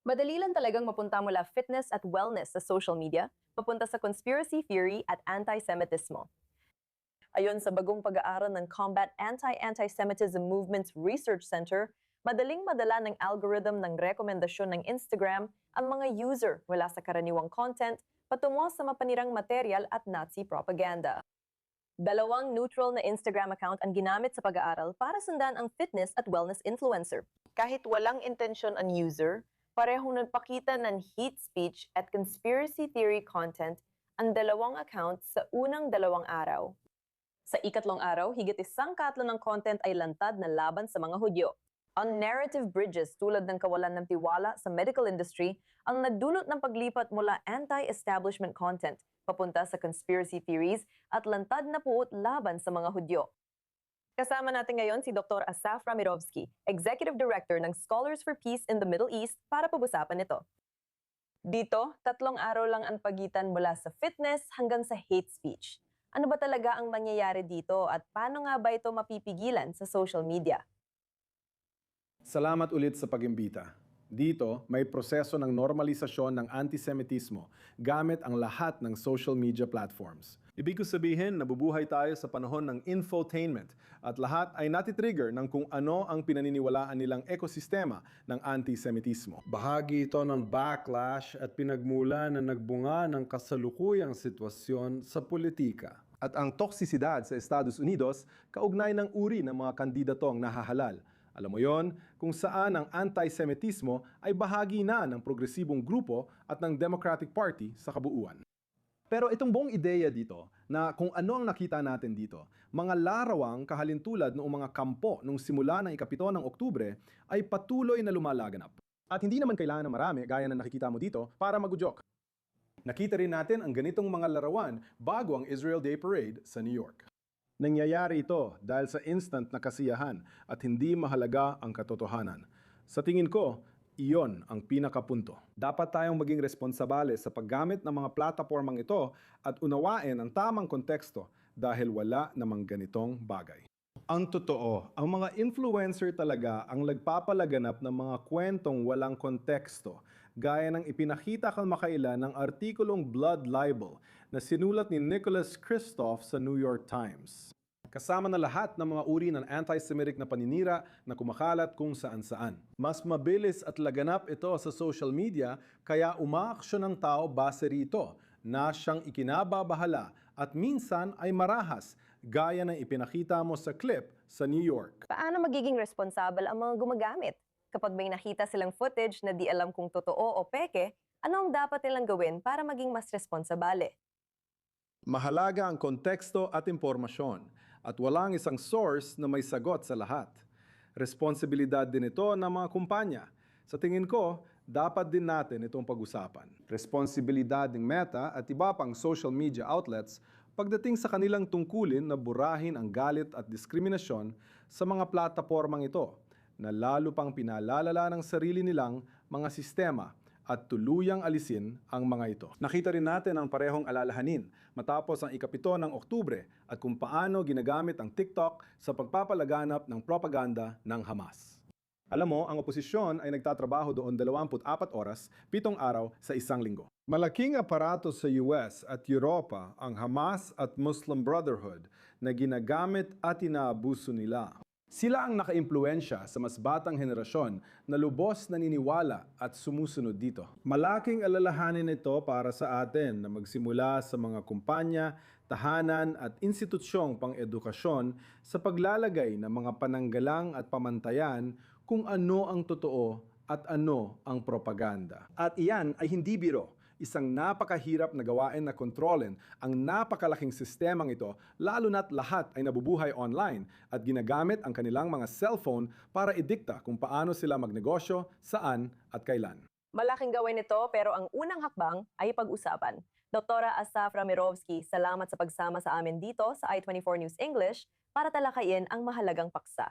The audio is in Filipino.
Madali lang talagang mapunta mula fitness at wellness sa social media, papunta sa conspiracy theory at anti-Semitismo. Ayon sa bagong pag-aaral ng Combat Anti-Antisemitism Movements Research Center, madaling madala ng algorithm ng rekomendasyon ng Instagram ang mga user mula sa karaniwang content patungo sa mapanirang material at Nazi propaganda. Dalawang neutral na Instagram account ang ginamit sa pag-aaral para sundan ang fitness at wellness influencer. Kahit walang intensyon ang user, parehong nagpakita ng hate speech at conspiracy theory content ang dalawang account sa unang 2 araw. Sa ikatlong araw, higit 1/4 ng content ay lantad na laban sa mga Hudyo. Ang narrative bridges tulad ng kawalan ng tiwala sa medical industry ang nagdulot ng paglipat mula anti-establishment content papunta sa conspiracy theories at lantad na puot laban sa mga Hudyo. Kasama natin ngayon si Dr. Asaf Ramirovsky, Executive Director ng Scholars for Peace in the Middle East para pag-usapan ito. Dito, 3 araw lang ang pagitan mula sa fitness hanggang sa hate speech. Ano ba talaga ang nangyayari dito at paano nga ba ito mapipigilan sa social media? Salamat ulit sa pag-imbita. Dito, may proseso ng normalisasyon ng antisemitismo gamit ang lahat ng social media platforms. Ibig ko sabihin, nabubuhay tayo sa panahon ng infotainment at lahat ay natitrigger ng kung ano ang pinaniniwalaan nilang ekosistema ng antisemitismo. Bahagi ito ng backlash at pinagmula na nagbunga ng kasalukuyang sitwasyon sa politika. At ang toksisidad sa Estados Unidos, kaugnay ng uri ng mga kandidatong nahahalal. Alam mo yon, kung saan ang antisemitismo ay bahagi na ng progresibong grupo at ng Democratic Party sa kabuuan. Pero itong buong ideya dito na kung ano ang nakita natin dito, mga larawang kahalintulad noong mga kampo nung simula ng ika-7 ng Oktubre ay patuloy na lumalaganap. At hindi naman kailangan ng marami gaya na nakikita mo dito para magudyok. Nakita rin natin ang ganitong mga larawan bago ang Israel Day Parade sa New York. Nangyayari ito dahil sa instant na kasiyahan at hindi mahalaga ang katotohanan. Sa tingin ko, iyon ang pinakapunto. Dapat tayong maging responsabale sa paggamit ng mga platapormang ito at unawain ang tamang konteksto dahil wala namang ganitong bagay. Ang totoo, ang mga influencer talaga ang nagpapalaganap ng mga kwentong walang konteksto, gaya ng ipinakita kamakailan ng artikulong Blood Libel na sinulat ni Nicholas Kristof sa New York Times. Kasama na lahat ng mga uri ng anti-Semitic na paninira na kumakalat kung saan-saan. Mas mabilis at laganap ito sa social media kaya umaaksyon ng tao base rito na siyang ikinababahala at minsan ay marahas gaya ng ipinakita mo sa clip sa New York. Paano magiging responsable ang mga gumagamit? Kapag may nakita silang footage na di alam kung totoo o peke, ano ang dapat nilang gawin para maging mas responsabale? Mahalaga ang konteksto at impormasyon at walang isang source na may sagot sa lahat. Responsibilidad din ito ng mga kumpanya. Sa tingin ko, dapat din natin itong pag-usapan. Responsibilidad ng Meta at iba pang social media outlets pagdating sa kanilang tungkulin na burahin ang galit at diskriminasyon sa mga platapormang ito na lalo pang pinalalala ng sarili nilang mga sistema at tuluyang alisin ang mga ito. Nakita rin natin ang parehong alalahanin matapos ang ika-7 ng Oktubre at kung paano ginagamit ang TikTok sa pagpapalaganap ng propaganda ng Hamas. Alam mo, ang oposisyon ay nagtatrabaho doon 24 oras, 7 araw sa isang linggo. Malaking aparato sa US at Europa ang Hamas at Muslim Brotherhood na ginagamit at inaabuso nila. Sila ang nakaimpluwensya sa mas batang henerasyon na lubos naniniwala at sumusunod dito. Malaking alalahanin ito para sa atin na magsimula sa mga kumpanya, tahanan at institusyong pang-edukasyon sa paglalagay ng mga pananggalang at pamantayan kung ano ang totoo at ano ang propaganda. At iyan ay hindi biro. Isang napakahirap na gawain na kontrolin ang napakalaking sistemang ito lalo na't lahat ay nabubuhay online at ginagamit ang kanilang mga cellphone para idikta kung paano sila magnegosyo, saan at kailan. Malaking gawin ito pero ang unang hakbang ay pag-usapan. Dr. Asaf Ramirovsky, salamat sa pagsama sa amin dito sa I-24 News English para talakayin ang mahalagang paksa.